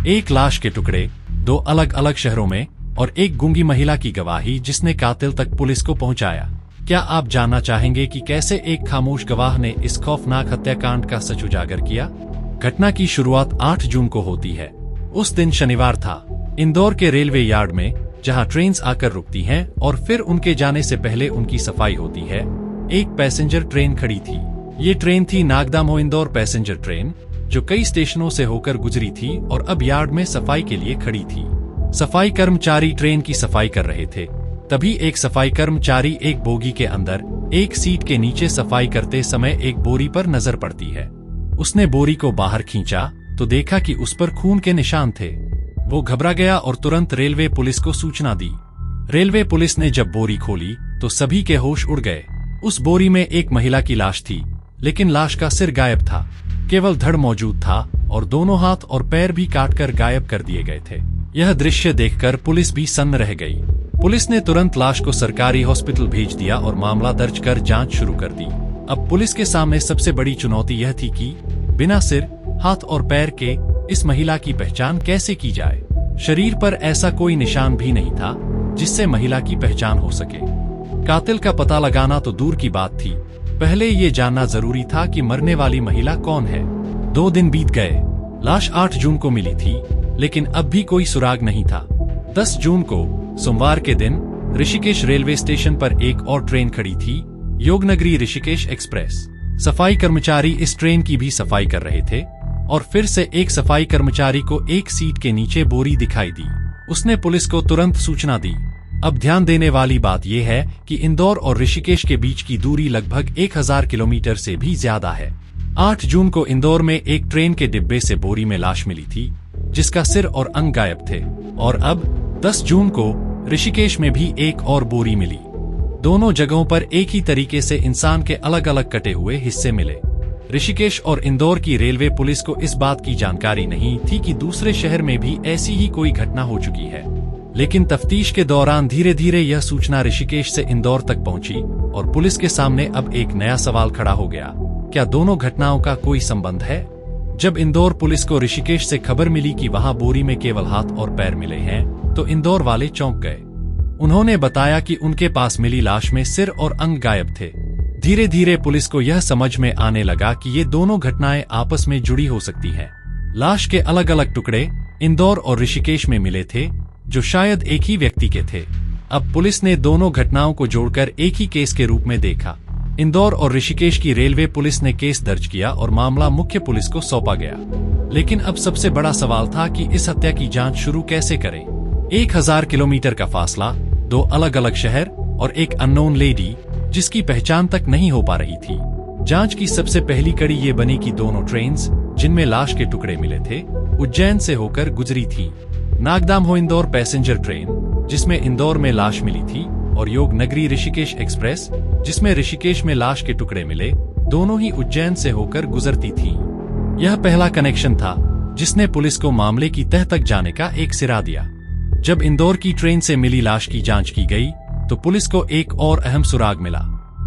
एक लाश के टुकड़े, 2 अलग अलग शहरों में, और एक गूंगी महिला की गवाही जिसने कातिल तक पुलिस को पहुंचाया। क्या आप जानना चाहेंगे कि कैसे एक खामोश गवाह ने इस खौफनाक हत्याकांड का सच उजागर किया? घटना की शुरुआत 8 जून को होती है। उस दिन शनिवार था। इंदौर के रेलवे यार्ड में, जहां ट्रेन्स आकर रुकती हैं और फिर उनके जाने से पहले उनकी सफाई होती है, एक पैसेंजर ट्रेन खड़ी थी। ये ट्रेन थी नागदामो इंदौर पैसेंजर ट्रेन, जो कई स्टेशनों से होकर गुजरी थी और अब यार्ड में सफाई के लिए खड़ी थी। सफाई कर्मचारी ट्रेन की सफाई कर रहे थे। तभी एक सफाई कर्मचारी एक बोगी के अंदर एक सीट के नीचे सफाई करते समय एक बोरी पर नजर पड़ती है। उसने बोरी को बाहर खींचा तो देखा कि उस पर खून के निशान थे। वो घबरा गया और तुरंत रेलवे पुलिस को सूचना दी। रेलवे पुलिस ने जब बोरी खोली तो सभी के होश उड़ गए। उस बोरी में एक महिला की लाश थी, लेकिन लाश का सिर गायब था। केवल धड़ मौजूद था और दोनों हाथ और पैर भी काटकर गायब कर दिए गए थे। यह दृश्य देखकर पुलिस भी सन्न रह गई। पुलिस ने तुरंत लाश को सरकारी हॉस्पिटल भेज दिया और मामला दर्ज कर जांच शुरू कर दी। अब पुलिस के सामने सबसे बड़ी चुनौती यह थी कि बिना सिर, हाथ और पैर के इस महिला की पहचान कैसे की जाए। शरीर पर ऐसा कोई निशान भी नहीं था जिससे महिला की पहचान हो सके। कातिल का पता लगाना तो दूर की बात थी, पहले ये जानना जरूरी था कि मरने वाली महिला कौन है। 2 दिन बीत गए। लाश 8 जून को मिली थी, लेकिन अब भी कोई सुराग नहीं था। 10 जून को सोमवार के दिन ऋषिकेश रेलवे स्टेशन पर एक और ट्रेन खड़ी थी, योगनगरी ऋषिकेश एक्सप्रेस। सफाई कर्मचारी इस ट्रेन की भी सफाई कर रहे थे और फिर से एक सफाई कर्मचारी को एक सीट के नीचे बोरी दिखाई दी। उसने पुलिस को तुरंत सूचना दी। अब ध्यान देने वाली बात यह है कि इंदौर और ऋषिकेश के बीच की दूरी लगभग 1000 किलोमीटर से भी ज्यादा है। 8 जून को इंदौर में एक ट्रेन के डिब्बे से बोरी में लाश मिली थी, जिसका सिर और अंग गायब थे, और अब 10 जून को ऋषिकेश में भी एक और बोरी मिली। दोनों जगहों पर एक ही तरीके से इंसान के अलग अलग कटे हुए हिस्से मिले। ऋषिकेश और इंदौर की रेलवे पुलिस को इस बात की जानकारी नहीं थी कि दूसरे शहर में भी ऐसी ही कोई घटना हो चुकी है, लेकिन तफ्तीश के दौरान धीरे धीरे यह सूचना ऋषिकेश से इंदौर तक पहुंची और पुलिस के सामने अब एक नया सवाल खड़ा हो गया, क्या दोनों घटनाओं का कोई संबंध है? जब इंदौर पुलिस को ऋषिकेश से खबर मिली कि वहां बोरी में केवल हाथ और पैर मिले हैं, तो इंदौर वाले चौंक गए। उन्होंने बताया कि उनके पास मिली लाश में सिर और अंग गायब थे। धीरे धीरे पुलिस को यह समझ में आने लगा कि ये दोनों घटनाएं आपस में जुड़ी हो सकती हैं। लाश के अलग अलग टुकड़े इंदौर और ऋषिकेश में मिले थे, जो शायद एक ही व्यक्ति के थे। अब पुलिस ने दोनों घटनाओं को जोड़कर एक ही केस के रूप में देखा। इंदौर और ऋषिकेश की रेलवे पुलिस ने केस दर्ज किया और मामला मुख्य पुलिस को सौंपा गया। लेकिन अब सबसे बड़ा सवाल था कि इस हत्या की जांच शुरू कैसे करें। 1000 किलोमीटर का फासला, 2 अलग अलग शहर और एक अननोन लेडी जिसकी पहचान तक नहीं हो पा रही थी। जांच की सबसे पहली कड़ी ये बनी कि दोनों ट्रेन्स जिनमें लाश के टुकड़े मिले थे, उज्जैन से होकर गुजरी थी। नागदामो इंदौर पैसेंजर ट्रेन, जिसमें इंदौर में लाश मिली थी, और योगनगरी ऋषिकेश एक्सप्रेस, जिसमें ऋषिकेश में लाश के टुकड़े मिले, दोनों ही उज्जैन से होकर गुजरती थीं। यह पहला कनेक्शन था जिसने पुलिस को मामले की तह तक जाने का एक सिरा दिया। जब इंदौर की ट्रेन से मिली लाश की जांच की गई तो पुलिस को एक और अहम सुराग मिला।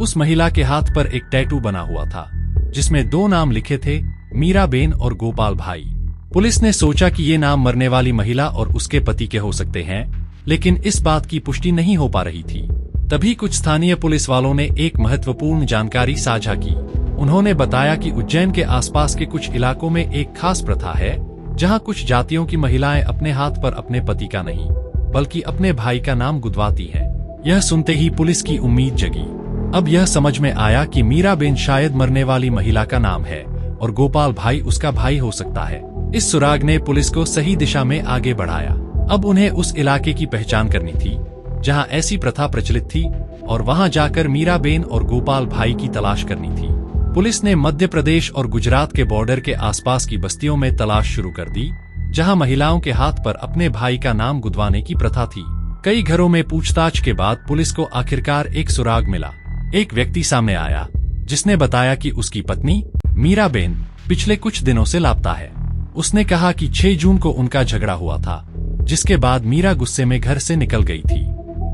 उस महिला के हाथ पर एक टैटू बना हुआ था, जिसमें 2 नाम लिखे थे, मीराबेन और गोपाल भाई। पुलिस ने सोचा कि ये नाम मरने वाली महिला और उसके पति के हो सकते हैं, लेकिन इस बात की पुष्टि नहीं हो पा रही थी। तभी कुछ स्थानीय पुलिस वालों ने एक महत्वपूर्ण जानकारी साझा की। उन्होंने बताया कि उज्जैन के आसपास के कुछ इलाकों में एक खास प्रथा है, जहां कुछ जातियों की महिलाएं अपने हाथ पर अपने पति का नहीं, बल्कि अपने भाई का नाम गुदवाती हैं। यह सुनते ही पुलिस की उम्मीद जगी। अब यह समझ में आया कि मीराबेन शायद मरने वाली महिला का नाम है और गोपाल भाई उसका भाई हो सकता है। इस सुराग ने पुलिस को सही दिशा में आगे बढ़ाया। अब उन्हें उस इलाके की पहचान करनी थी जहां ऐसी प्रथा प्रचलित थी और वहां जाकर मीराबेन और गोपाल भाई की तलाश करनी थी। पुलिस ने मध्य प्रदेश और गुजरात के बॉर्डर के आसपास की बस्तियों में तलाश शुरू कर दी, जहां महिलाओं के हाथ पर अपने भाई का नाम गुदवाने की प्रथा थी। कई घरों में पूछताछ के बाद पुलिस को आखिरकार एक सुराग मिला। एक व्यक्ति सामने आया जिसने बताया कि उसकी पत्नी मीराबेन पिछले कुछ दिनों से लापता है। उसने कहा कि 6 जून को उनका झगड़ा हुआ था, जिसके बाद मीरा गुस्से में घर से निकल गई थी।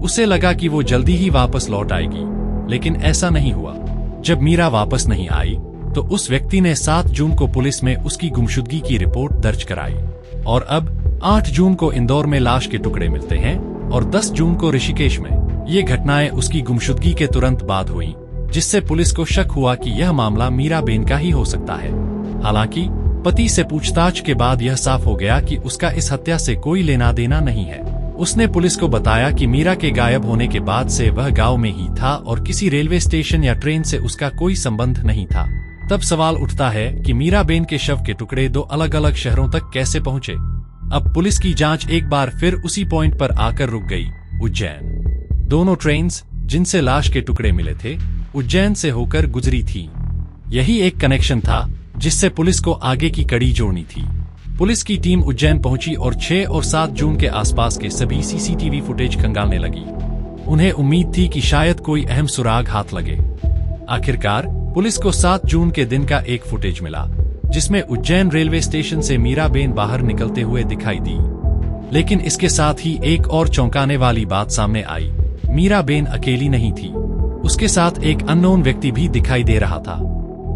उसे लगा कि वो जल्दी ही वापस लौट आएगी, लेकिन ऐसा नहीं हुआ। जब मीरा वापस नहीं आई तो उस व्यक्ति ने 7 जून को पुलिस में उसकी गुमशुदगी की रिपोर्ट दर्ज कराई। और अब 8 जून को इंदौर में लाश के टुकड़े मिलते हैं और 10 जून को ऋषिकेश में। ये घटनाएं उसकी गुमशुदगी के तुरंत बाद हुई, जिससे पुलिस को शक हुआ कि यह मामला मीराबेन का ही हो सकता है। हालांकि पति से पूछताछ के बाद यह साफ हो गया कि उसका इस हत्या से कोई लेना देना नहीं है। उसने पुलिस को बताया कि मीरा के गायब होने के बाद से वह गांव में ही था और किसी रेलवे स्टेशन या ट्रेन से उसका कोई संबंध नहीं था। तब सवाल उठता है कि मीराबेन के शव के टुकड़े 2 अलग अलग शहरों तक कैसे पहुंचे। अब पुलिस की जांच एक बार फिर उसी पॉइंट पर आकर रुक गई, उज्जैन। दोनों ट्रेन्स जिनसे लाश के टुकड़े मिले थे उज्जैन से होकर गुजरी थी। यही एक कनेक्शन था जिससे पुलिस को आगे की कड़ी जोड़नी थी। पुलिस की टीम उज्जैन पहुंची और 6 और 7 जून के आसपास के सभी सीसीटीवी फुटेज खंगालने लगी। उन्हें उम्मीद थी कि शायद कोई अहम सुराग हाथ लगे। आखिरकार पुलिस को 7 जून के दिन का एक फुटेज मिला, जिसमें उज्जैन रेलवे स्टेशन से मीराबेन बाहर निकलते हुए दिखाई दी। लेकिन इसके साथ ही एक और चौंकाने वाली बात सामने आई। मीराबेन अकेली नहीं थी, उसके साथ एक अननोन व्यक्ति भी दिखाई दे रहा था।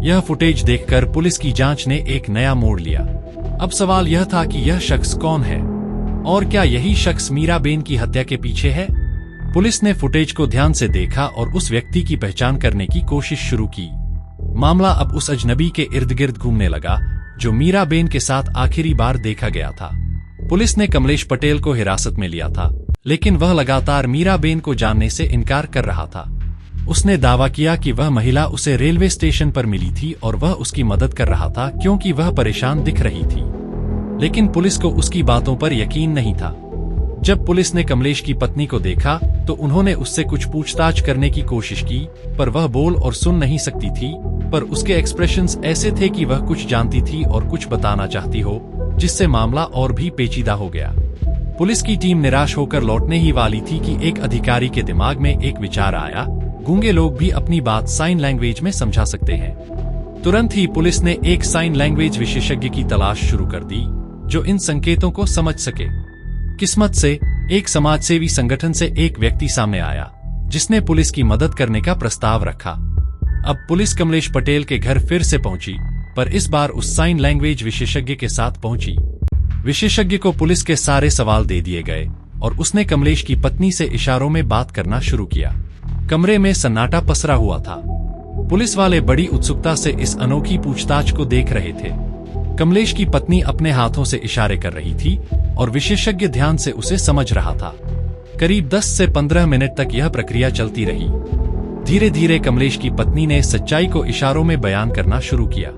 यह फुटेज देखकर पुलिस की जांच ने एक नया मोड़ लिया। अब सवाल यह था कि यह शख्स कौन है और क्या यही शख्स मीराबेन की हत्या के पीछे है। पुलिस ने फुटेज को ध्यान से देखा और उस व्यक्ति की पहचान करने की कोशिश शुरू की। मामला अब उस अजनबी के इर्द गिर्द घूमने लगा जो मीराबेन के साथ आखिरी बार देखा गया था। पुलिस ने कमलेश पटेल को हिरासत में लिया था, लेकिन वह लगातार मीराबेन को जानने से इनकार कर रहा था। उसने दावा किया कि वह महिला उसे रेलवे स्टेशन पर मिली थी और वह उसकी मदद कर रहा था क्योंकि वह परेशान दिख रही थी। लेकिन पुलिस को उसकी बातों पर यकीन नहीं था। जब पुलिस ने कमलेश की पत्नी को देखा तो उन्होंने उससे कुछ पूछताछ करने की कोशिश की, पर वह बोल और सुन नहीं सकती थी। पर उसके एक्सप्रेशंस ऐसे थे कि वह कुछ जानती थी और कुछ बताना चाहती हो, जिससे मामला और भी पेचीदा हो गया। पुलिस की टीम निराश होकर लौटने ही वाली थी कि एक अधिकारी के दिमाग में एक विचार आया, गूंगे लोग भी अपनी बात साइन लैंग्वेज में समझा सकते हैं। तुरंत ही पुलिस ने एक साइन लैंग्वेज विशेषज्ञ की तलाश शुरू कर दी जो इन संकेतों को समझ सके। किस्मत से एक समाजसेवी संगठन से एक व्यक्ति सामने आया जिसने पुलिस की मदद करने का प्रस्ताव रखा। अब पुलिस कमलेश पटेल के घर फिर से पहुंची, पर इस बार उस साइन लैंग्वेज विशेषज्ञ के साथ पहुंची। विशेषज्ञ को पुलिस के सारे सवाल दे दिए गए और उसने कमलेश की पत्नी से इशारों में बात करना शुरू किया। कमरे में सन्नाटा पसरा हुआ था। पुलिस वाले बड़ी उत्सुकता से इस अनोखी पूछताछ को देख रहे थे। कमलेश की पत्नी अपने हाथों से इशारे कर रही थी और विशेषज्ञ ध्यान से उसे समझ रहा था। करीब 10 से 15 मिनट तक यह प्रक्रिया चलती रही। धीरे धीरे कमलेश की पत्नी ने सच्चाई को इशारों में बयान करना शुरू किया।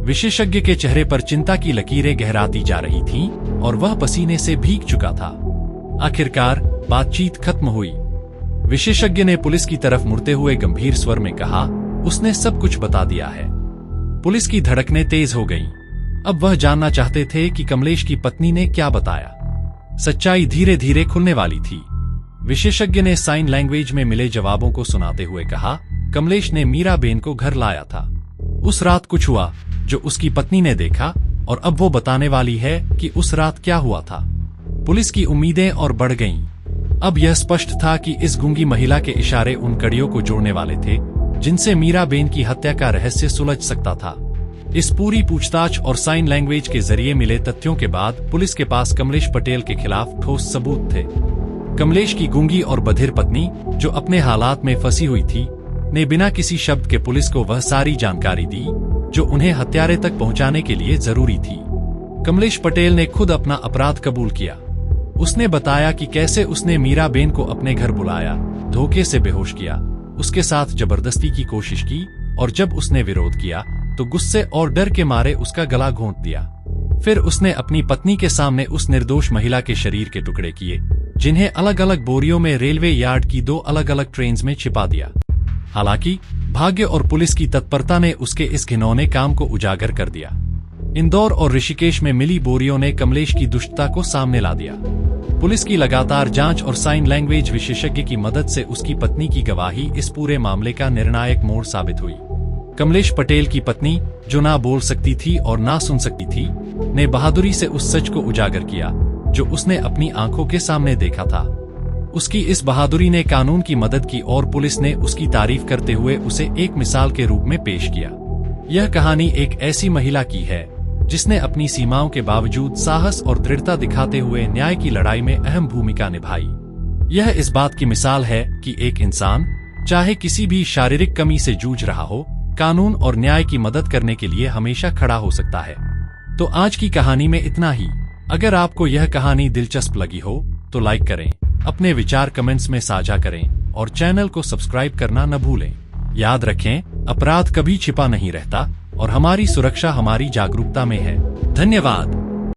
विशेषज्ञ के चेहरे पर चिंता की लकीरें गहराती जा रही थीं और वह पसीने से भीग चुका था। आखिरकार बातचीत खत्म हुई। विशेषज्ञ ने पुलिस की तरफ मुड़ते हुए गंभीर स्वर में कहा, उसने सब कुछ बता दिया है। पुलिस की धड़कनें तेज हो गईं। अब वह जानना चाहते थे कि कमलेश की पत्नी ने क्या बताया। सच्चाई धीरे धीरे खुलने वाली थी। विशेषज्ञ ने साइन लैंग्वेज में मिले जवाबों को सुनाते हुए कहा, कमलेश ने मीराबेन को घर लाया था। उस रात कुछ हुआ जो उसकी पत्नी ने देखा और अब वो बताने वाली है कि उस रात क्या हुआ था। पुलिस की उम्मीदें और बढ़ गईं। अब यह स्पष्ट था कि इस गूंगी महिला के इशारे उन कड़ियों को जोड़ने वाले थे जिनसे मीराबेन की हत्या का रहस्य सुलझ सकता था। इस पूरी पूछताछ और साइन लैंग्वेज के जरिए मिले तथ्यों के बाद पुलिस के पास कमलेश पटेल के खिलाफ ठोस सबूत थे। कमलेश की गूंगी और बधिर पत्नी, जो अपने हालात में फंसी हुई थी, ने बिना किसी शब्द के पुलिस को वह सारी जानकारी दी जो उन्हें हत्यारे तक पहुंचाने के लिए जरूरी थी। कमलेश पटेल ने खुद अपना अपराध कबूल किया। उसने बताया कि कैसे उसने मीराबेन को अपने घर बुलाया, धोखे से बेहोश किया, उसके साथ जबरदस्ती की कोशिश की और जब उसने विरोध किया तो गुस्से और डर के मारे उसका गला घोंट दिया। फिर उसने अपनी पत्नी के सामने उस निर्दोष महिला के शरीर के टुकड़े किए, जिन्हें अलग अलग बोरियों में रेलवे यार्ड की 2 अलग अलग ट्रेन्स में छिपा दिया। हालांकि भाग्य और पुलिस की तत्परता ने उसके इस घिनौने काम को उजागर कर दिया। इंदौर और ऋषिकेश में मिली बोरियों ने कमलेश की दुष्टता को सामने ला दिया। पुलिस की लगातार जांच और साइन लैंग्वेज विशेषज्ञ की मदद से उसकी पत्नी की गवाही इस पूरे मामले का निर्णायक मोड़ साबित हुई। कमलेश पटेल की पत्नी, जो ना बोल सकती थी और ना सुन सकती थी, ने बहादुरी से उस सच को उजागर किया जो उसने अपनी आंखों के सामने देखा था। उसकी इस बहादुरी ने कानून की मदद की और पुलिस ने उसकी तारीफ करते हुए उसे एक मिसाल के रूप में पेश किया। यह कहानी एक ऐसी महिला की है जिसने अपनी सीमाओं के बावजूद साहस और दृढ़ता दिखाते हुए न्याय की लड़ाई में अहम भूमिका निभाई। यह इस बात की मिसाल है कि एक इंसान, चाहे किसी भी शारीरिक कमी से जूझ रहा हो, कानून और न्याय की मदद करने के लिए हमेशा खड़ा हो सकता है। तो आज की कहानी में इतना ही। अगर आपको यह कहानी दिलचस्प लगी हो तो लाइक करें, अपने विचार कमेंट्स में साझा करें और चैनल को सब्सक्राइब करना न भूलें। याद रखें, अपराध कभी छिपा नहीं रहता और हमारी सुरक्षा हमारी जागरूकता में है। धन्यवाद।